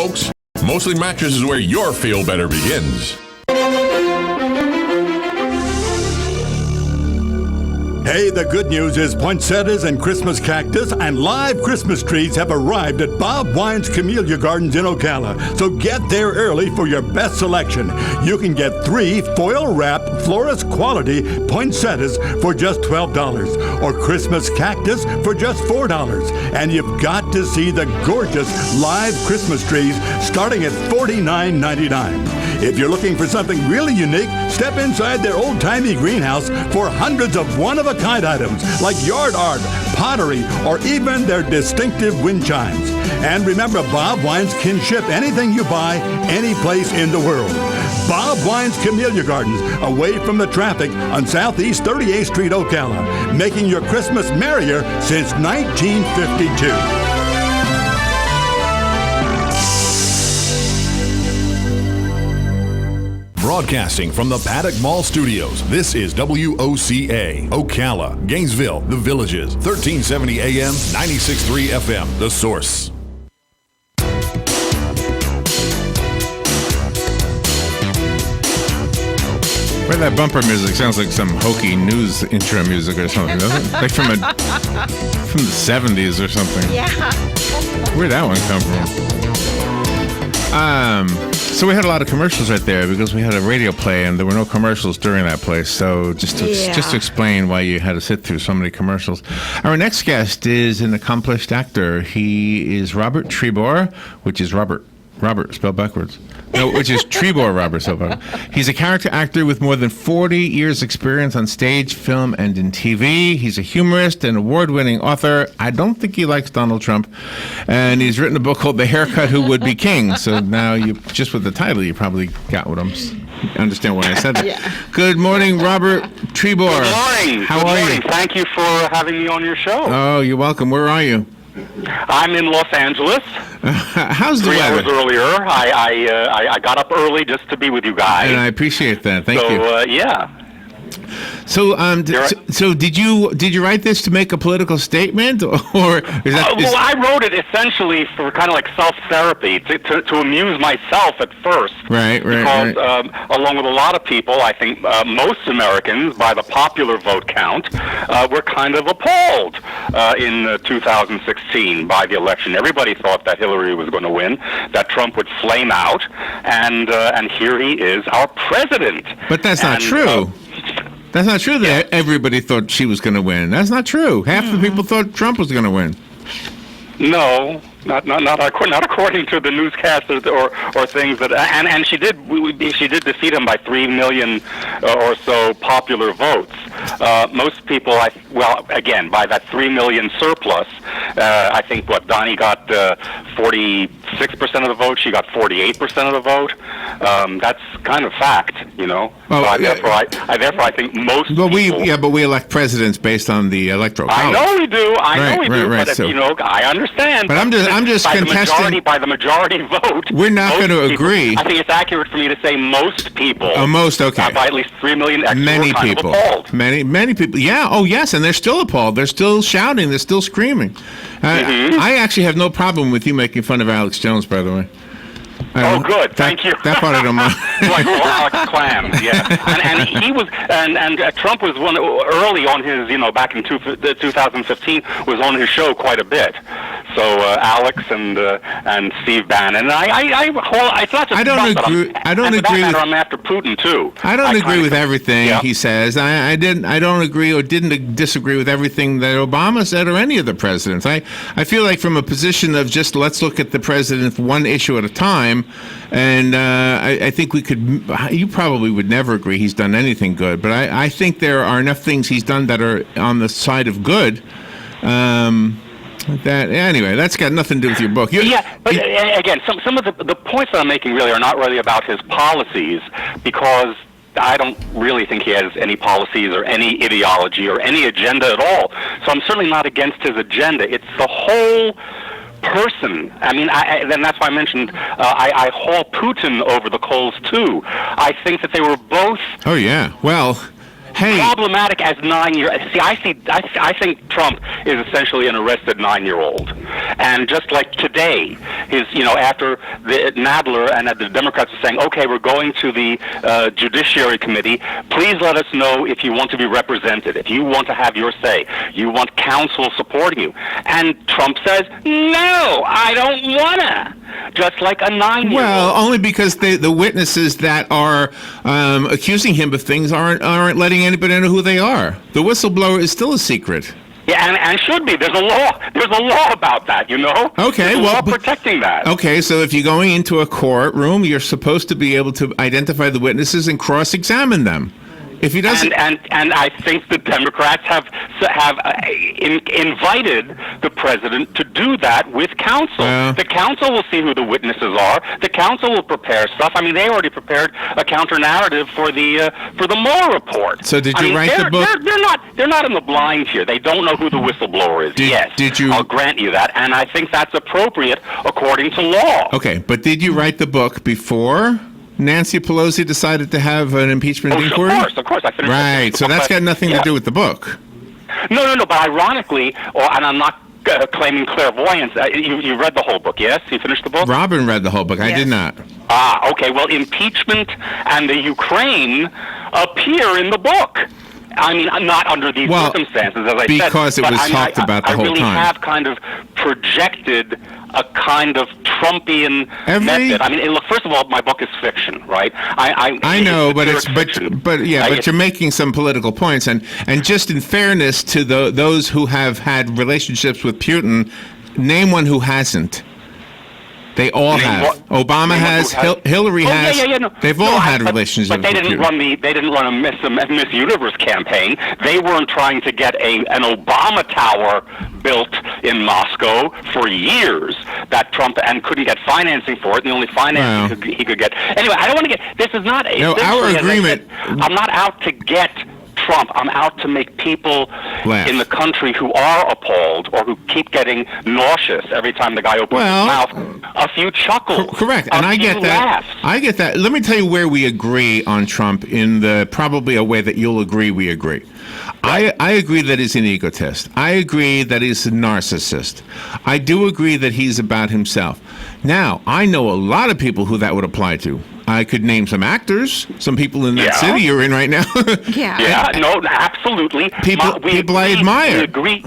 folks. Mostly Mattress is where your feel better begins. Hey, the good news is poinsettias and Christmas cactus and live Christmas trees have arrived at Bob Wine's Camellia Gardens in Ocala. So get there early for your best selection. You can get 3 foil-wrapped florist quality poinsettias for just $12 or Christmas cactus for just $4. And you've got to see the gorgeous live Christmas trees starting at $49.99. If you're looking for something really unique, step inside their old-timey greenhouse for hundreds of one-of-a-kind items like yard art, pottery, or even their distinctive wind chimes. And remember, Bob Wines can ship anything you buy any place in the world. Bob Wine's Camellia Gardens, away from the traffic on Southeast 38th Street, Ocala, making your Christmas merrier since 1952. Broadcasting from the Paddock Mall Studios, this is WOCA, Ocala, Gainesville, The Villages, 1370 AM, 96.3 FM, The Source. Where that bumper music sounds like some hokey news intro music or something, doesn't it? Like from the 70s or something. Yeah. Where'd that one come from? So we had a lot of commercials right there because we had a radio play and there were no commercials during that place. So just to explain why you had to sit through so many commercials. Our next guest is an accomplished actor. He is Robert Trebor, which is Robert spelled backwards. No, which is Trebor Robert Silva. He's a character actor with more than 40 years' experience on stage, film, and in TV. He's a humorist and award-winning author. I don't think he likes Donald Trump. And he's written a book called The Haircut Who Would Be King. So now, just with the title, you probably got what understand why I said that. Yeah. Good morning, Robert Trebor. Good morning. How are you? Thank you for having me on your show. Oh, you're welcome. Where are you? I'm in Los Angeles. How's the 3 weather? hours earlier. I got up early just to be with you guys. And I appreciate that. Thank you. Yeah. So, did you write this to make a political statement, or is that? Well, I wrote it essentially for kind of like self-therapy to amuse myself at first. Right. Because along with a lot of people, I think most Americans, by the popular vote count, were kind of appalled in 2016 by the election. Everybody thought that Hillary was going to win, that Trump would flame out, and here he is, our president. But that's not true. That's not true that everybody thought she was going to win. That's not true. Half the people thought Trump was going to win. No, not according to the newscasters or things that. And she did defeat him by 3 million or so popular votes. Most people, again, by that 3 million surplus, I think Donnie got 46% of the vote. She got 48% of the vote. That's kind of fact, you know. Well, so therefore, I think most. But people, but we elect presidents based on the electoral college. I know we do. Right, But so, I understand. But I'm just contesting by the majority vote. We're not going to agree. I think it's accurate for me to say most people. Okay. By at least 3 million extra. Many people. Appalled. Many people. Yeah. Oh, yes. And they're still appalled. They're still shouting. They're still screaming. I actually have no problem with you making fun of Alex Jones, by the way. Good. Thank you. That part I don't mind. Like Alex Clams, yeah. And he was, and Trump was one early on his, back in 2015, was on his show quite a bit. So Alex and Steve Bannon. And it's not just I don't agree. I don't agree. I'm after Putin too. I don't agree with everything he says. I don't agree or didn't disagree with everything that Obama said or any of the presidents. I feel like from a position of just let's look at the president one issue at a time. And I think we could. You probably would never agree he's done anything good, but I think there are enough things he's done that are on the side of good. Anyway, that's got nothing to do with your book. But again, some of the points that I'm making really are not really about his policies, because I don't really think he has any policies or any ideology or any agenda at all. So I'm certainly not against his agenda. It's the whole person. I mean, then that's why I mentioned I haul Putin over the coals too. I think that they were both. Oh yeah. Well, problematic as 9-year. I think Trump is essentially an arrested 9-year-old, and just like today, after the Nadler and the Democrats are saying, okay, we're going to the Judiciary Committee. Please let us know if you want to be represented, if you want to have your say, you want counsel supporting you, and Trump says, no, I don't wanna. Just like a 9-year-old. Well, only because the witnesses that are accusing him of things aren't letting anybody know who they are. The whistleblower is still a secret. Yeah, and should be. There's a law. There's a law about that, Okay, There's a law protecting that. Okay, so if you're going into a courtroom, you're supposed to be able to identify the witnesses and cross-examine them. If he doesn't, and I think the Democrats have invited the president to do that with counsel. The counsel will see who the witnesses are. The counsel will prepare stuff. I mean, they already prepared a counter narrative for the Mueller report. So did you write the book? They're not in the blind here. They don't know who the whistleblower is. Did you? I'll grant you that, and I think that's appropriate according to law. Okay, but did you write the book before Nancy Pelosi decided to have an impeachment inquiry? Of course. I finished. Right, so that's got nothing to do with the book. No. But ironically, and I'm not claiming clairvoyance. You read the whole book, yes? You finished the book? Robin read the whole book. I did not. Okay. Well, impeachment and the Ukraine appear in the book. I mean, not under these circumstances, as I said. Because it was talked about the whole time. I really have kind of projected a kind of Trumpian method. I mean, look, first of all, my book is fiction, right? I know, but you're making some political points, and just in fairness to those who have had relationships with Putin, name one who hasn't. They all have. Obama has. Hillary has. They've all had relationships. But they didn't run a Miss Universe campaign. They weren't trying to get an Obama Tower built in Moscow for years. That Trump and couldn't get financing for it. And the only financing he could get. Anyway, I don't want to get. This is not. Our agreement. I'm not out to get Trump. I'm out to make people in the country who are appalled or who keep getting nauseous every time the guy opens his mouth a few chuckles. Correct, and I get that. I get that. Let me tell you where we agree on Trump in probably a way that you'll agree we agree. Right. I agree that he's an egotist. I agree that he's a narcissist. I do agree that he's about himself. Now, I know a lot of people who that would apply to. I could name some actors, some people in that city you're in right now. No, absolutely. People I admire. We agree.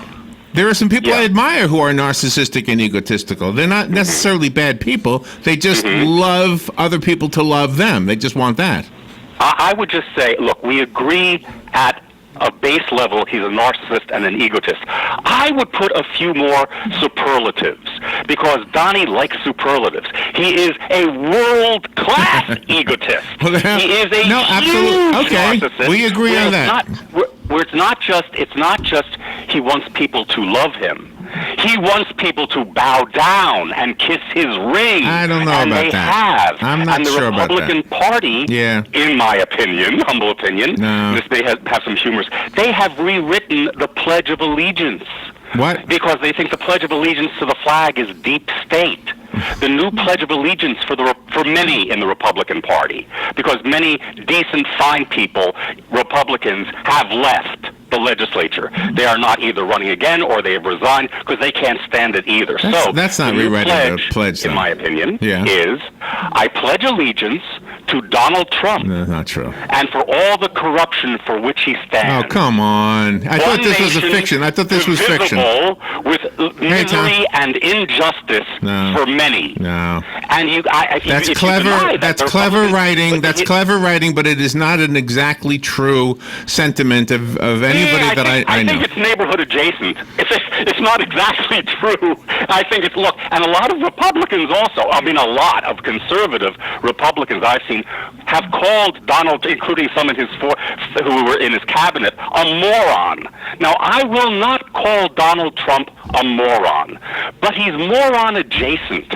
There are some people I admire who are narcissistic and egotistical. They're not necessarily bad people. They just love other people to love them. They just want that. I would just say, look, we agree at a base level, he's a narcissist and an egotist. I would put a few more superlatives, because Donnie likes superlatives. He is a world-class egotist. He is a huge narcissist. We agree on that. It's not just he wants people to love him. He wants people to bow down and kiss his ring. I don't know about that. I'm not sure about that. And the Republican Party, in my opinion, humble opinion, this may have some humors, they have rewritten the Pledge of Allegiance. What? Because they think the Pledge of Allegiance to the flag is deep state. The new Pledge of Allegiance for many in the Republican Party, because many decent, fine people, Republicans, have left the legislature. They are not either running again or they have resigned because they can't stand it either. That's not rewriting the pledge, in my opinion, is I pledge allegiance to Donald Trump. No, not true. And for all the corruption for which he stands. Oh, come on. I thought this was a fiction. I thought this was fiction. With misery and injustice for many. No. And that's clever. That's clever writing. That's clever writing, but it is not an exactly true sentiment of anybody that I know. I think it's neighborhood adjacent. It's not exactly true. I think it's, look, and a lot of Republicans also, I mean a lot of conservative Republicans I've seen have called Donald, including some of who were in his cabinet, a moron. Now, I will not call Donald Trump a moron, but he's moron adjacent.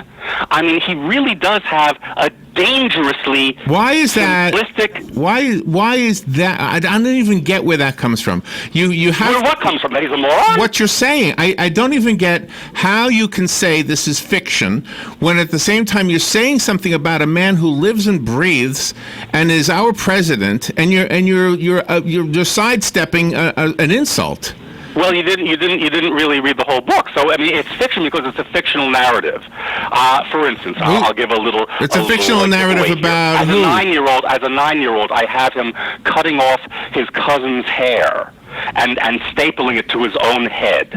I mean, he really does have a dangerously Why is that? simplistic. Why is that? I don't even get where that comes from. You have What comes from that? He's a moron? what you're saying. I don't even get how you can say this is fiction when at the same time you're saying something about a man who lives and breathes and is our president, and you're sidestepping an insult. Well, you didn't really read the whole book. So I mean, it's fiction because it's a fictional narrative. For instance, I'll give a little. It's a fictional narrative about who? As a 9-year-old, I have him cutting off his cousin's hair and stapling it to his own head.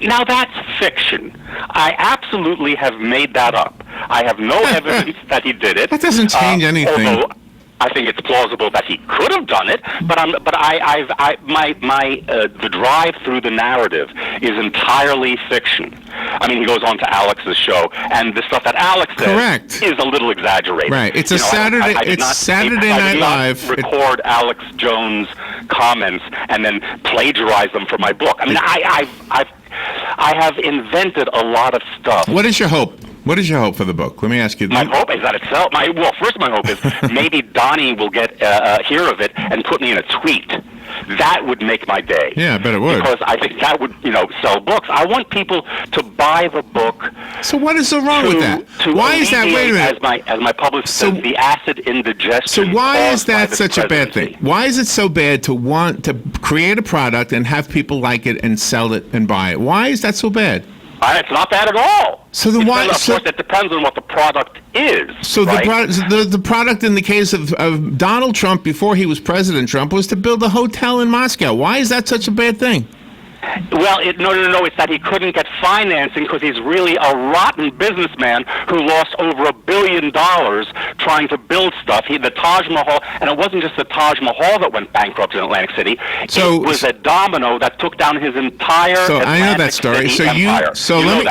Now that's fiction. I absolutely have made that up. I have no evidence that he did it. That doesn't change anything. Although I think it's plausible that he could have done it, but the drive through the narrative is entirely fiction. I mean, he goes on to Alex's show, and the stuff that Alex says is a little exaggerated. Right. It's Saturday Night Live. I did not record Alex Jones' comments and then plagiarize them for my book. I mean, I have invented a lot of stuff. What is your hope? What is your hope for the book? Let me ask you. My hope is that it sells. First, my hope is maybe Donnie will get hear of it and put me in a tweet. That would make my day. Yeah, I bet it would. Because I think that would, sell books. I want people to buy the book. So what is so wrong with that? Why is that? Wait a minute. As my publicist says, the acid indigestion. So why is that such a bad thing? Why is it so bad to want to create a product and have people like it and sell it and buy it? Why is that so bad? It's not bad at all. So then why? Of course, it depends on what the product is. So right? the product in the case of Donald Trump before he was President Trump was to build a hotel in Moscow. Why is that such a bad thing? Well, no. It's that he couldn't get financing because he's really a rotten businessman who lost over $1 billion trying to build stuff. The Taj Mahal, and it wasn't just the Taj Mahal that went bankrupt in Atlantic City. It was a domino that took down his entire Atlantic I know that story. City empire.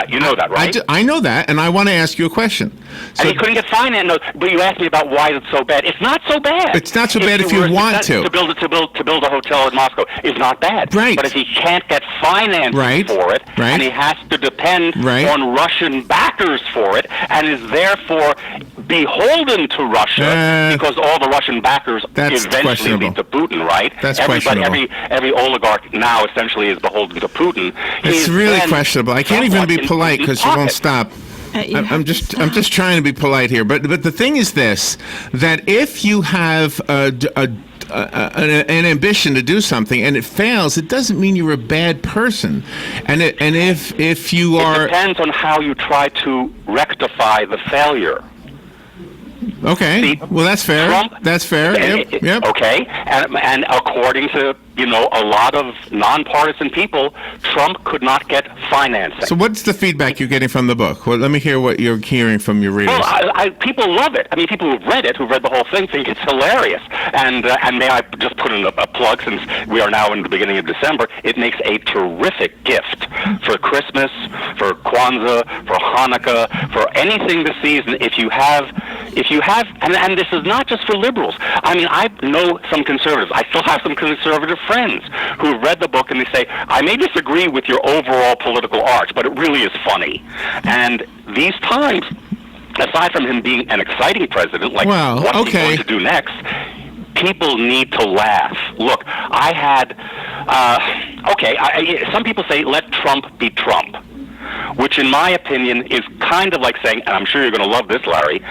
You know that, right? I know that, and I want to ask you a question. And he couldn't get finance. No, but you asked me about why it's so bad. It's not so bad. It's not so bad if you want to. To build a hotel in Moscow is not bad. Right. But if he can't get financing for it, and he has to depend on Russian backers for it, and is therefore beholden to Russia because all the Russian backers eventually lead to Putin, right? That's questionable. Every oligarch now essentially is beholden to Putin. It's really questionable. I can't even be polite because you won't stop. I'm just trying to be polite here, but the thing is this: that if you have an ambition to do something and it fails, it doesn't mean you're a bad person. And if you are, it depends on how you try to rectify the failure. Okay. See, well, that's fair. That's fair. Yep. Okay. And according to a lot of nonpartisan people, Trump could not get financing. So what's the feedback you're getting from the book? Well, let me hear what you're hearing from your readers. Well, people love it. I mean, people who've read the whole thing, think it's hilarious. And may I just put in a plug, since we are now in the beginning of December, it makes a terrific gift for Christmas, for Kwanzaa, for Hanukkah, for anything this season. If you have, and this is not just for liberals. I mean, I know some conservatives. I still have some conservative friends who have read the book and they say, I may disagree with your overall political arch, but it really is funny. And these times, aside from him being an exciting president, like what's he going to do next, people need to laugh. Look, I had, some people say, let Trump be Trump, which in my opinion is kind of like saying, and I'm sure you're going to love this, Larry,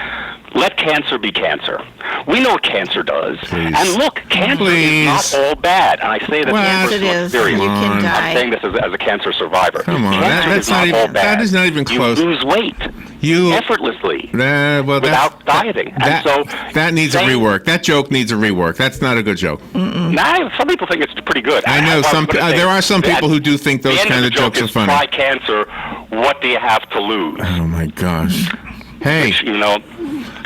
let cancer be cancer. We know what cancer does. Please. And look, cancer is not all bad. And I say that it is. You can die. I'm saying this as a cancer survivor. Come on. Cancer is not all bad. That is not even close. You lose weight effortlessly without dieting. That needs a rework. That joke needs a rework. That's not a good joke. Some people think it's pretty good. I know. There are some people who do think those kind of jokes are funny. Try cancer. What do you have to lose? Oh, my gosh. Hey. Which,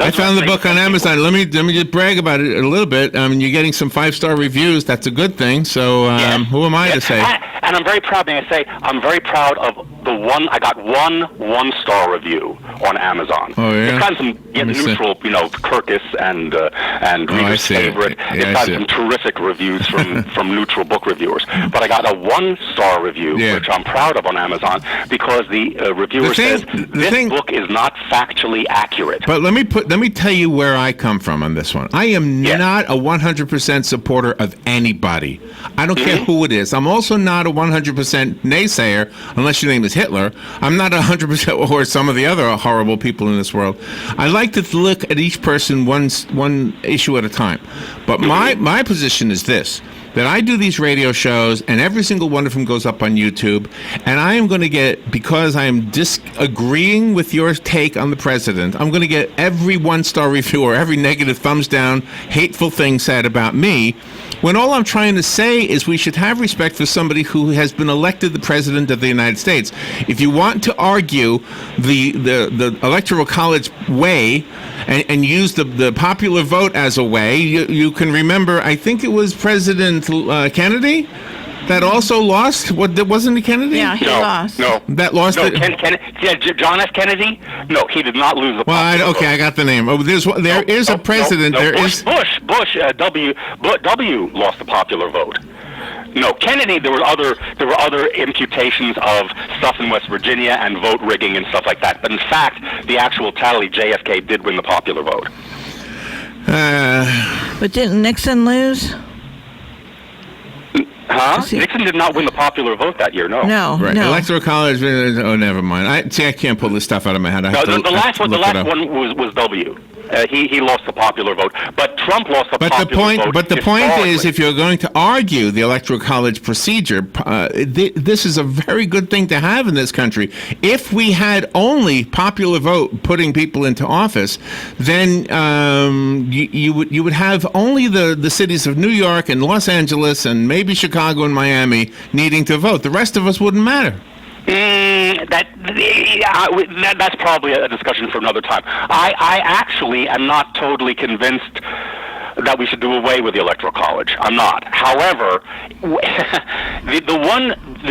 I found the book on Amazon. Let me just brag about it a little bit. You're getting some 5-star reviews. That's a good thing. So who am I to say? And I'm very proud. May I say, I'm very proud of I got one-star review on Amazon. Oh, yeah? It's gotten some neutral, Kirkus and Reader's Favorite. It's got some terrific reviews from neutral book reviewers. But I got a one-star review, which I'm proud of on Amazon, because the reviewer says this book is not factually accurate. But let me tell you where I come from on this one. I am not a 100% supporter of anybody. I don't care who it is. I'm also not a 100% naysayer, unless your name is Hitler. I'm not 100% or some of the other horrible people in this world. I like to look at each person one issue at a time. But my position is this, that I do these radio shows, and every single one of them goes up on YouTube, and I am going to get, because I am disagreeing with your take on the president, I'm going to get every one-star review or every negative thumbs down, hateful thing said about me, when all I'm trying to say is we should have respect for somebody who has been elected the president of the United States. If you want to argue the Electoral College way and use the popular vote as a way, you can remember, I think it was President Kennedy that also lost. Wasn't it Kennedy? Yeah, he lost. No, that lost. No, John F. Kennedy. No, he did not lose the. Well, I got the name. Oh, there is a president. Bush W lost the popular vote. No, Kennedy. There were other imputations of stuff in West Virginia and vote rigging and stuff like that. But in fact, the actual tally, JFK did win the popular vote. But didn't Nixon lose? Huh? Nixon did not win the popular vote that year, no. No, right. no. Electoral College, never mind. I can't pull this stuff out of my head. The last one was W. He lost the popular vote, but Trump lost the popular vote. But the point is, if you're going to argue the Electoral College procedure, this is a very good thing to have in this country. If we had only popular vote putting people into office, then you would have only the cities of New York and Los Angeles and maybe Chicago and Miami needing to vote. The rest of us wouldn't matter. That's probably a discussion for another time. I actually am not totally convinced that we should do away with the Electoral College. I'm not. However, there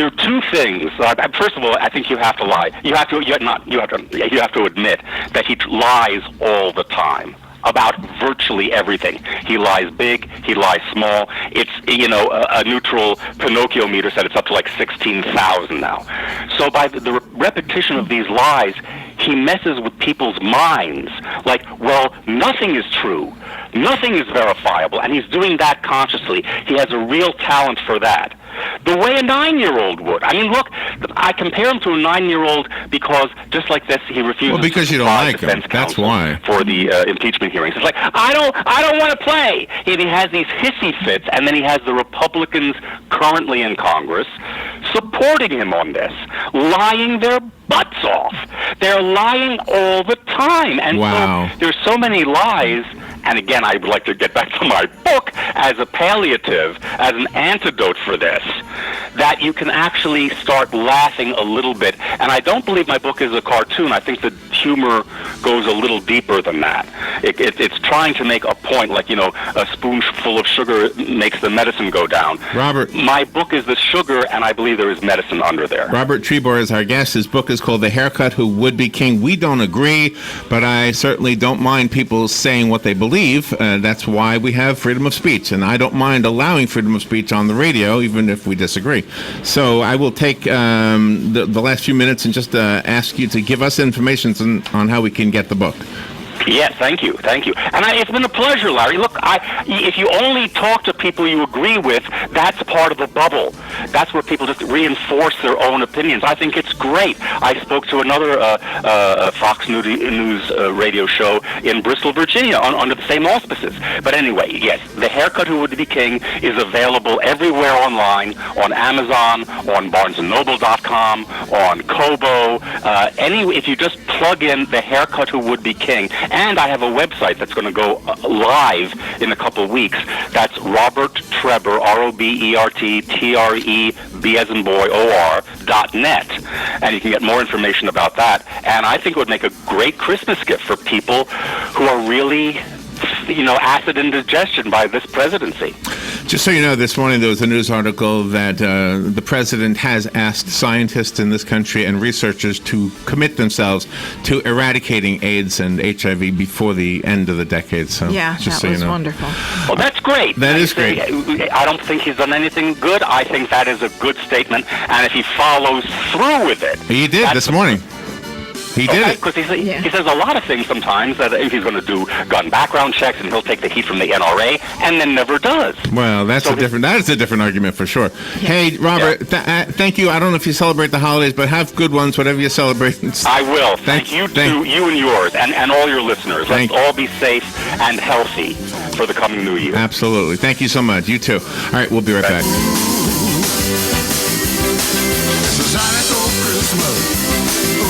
are two things. First of all, I think you have to lie. You have to admit that he lies all the time about virtually everything. He lies big, he lies small. It's, a neutral Pinocchio meter said it's up to like 16,000 now. So by the repetition of these lies, he messes with people's minds. Like, well, nothing is true. Nothing is verifiable, and he's doing that consciously. He has a real talent for that. The way a 9-year-old would. I mean, look, I compare him to a 9-year-old because, just like this, he refuses. Well, because you don't like him. That's why. For the impeachment hearings, it's like I don't want to play. And he has these hissy fits, and then he has the Republicans currently in Congress supporting him on this, lying their butts off. They're lying all the time, and so there's so many lies. And again, I would like to get back to my book as a palliative, as an antidote for this, that you can actually start laughing a little bit. And I don't believe my book is a cartoon. I think the humor goes a little deeper than that. It's trying to make a point, like, a spoonful of sugar makes the medicine go down. Robert. My book is the sugar, and I believe there is medicine under there. Robert Trebor is our guest. His book is called The Haircut Who Would Be King. We don't agree, but I certainly don't mind people saying what they believe. That's why we have freedom of speech, and I don't mind allowing freedom of speech on the radio, even if we disagree. So I will take the last few minutes and just ask you to give us information on how we can get the book. Yes, thank you. And it's been a pleasure, Larry. Look, if you only talk to people you agree with, that's part of the bubble. That's where people just reinforce their own opinions. I think it's great. I spoke to another Fox News radio show in Bristol, Virginia, under the same auspices. But anyway, yes, The Haircut Who Would Be King is available everywhere online, on Amazon, on BarnesandNoble.com, on Kobo. If you just plug in The Haircut Who Would Be King. And I have a website that's going to go live in a couple of weeks. That's Robert Trebor, RobertTreb as in boy, .net. And you can get more information about that. And I think it would make a great Christmas gift for people who are really, acid indigestion by this presidency. Just so you know, this morning there was a news article that the president has asked scientists in this country and researchers to commit themselves to eradicating AIDS and HIV before the end of the decade. So, Yeah, just that so was you know. wonderful. Well, that's great. That is great. I don't think he's done anything good. I think that is a good statement. And if he follows through with it... He did this morning. He did it. Because he says a lot of things sometimes that if he's going to do gun background checks and he'll take the heat from the NRA and then never does. Well, that is a different argument for sure. Yeah. Hey, Robert, thank you. I don't know if you celebrate the holidays, but have good ones, whatever you celebrate. I will. Thank you too, you and yours, and all your listeners. Let's all be safe and healthy for the coming new year. Absolutely. Thank you so much. You too. All right, we'll be right back. Christmas.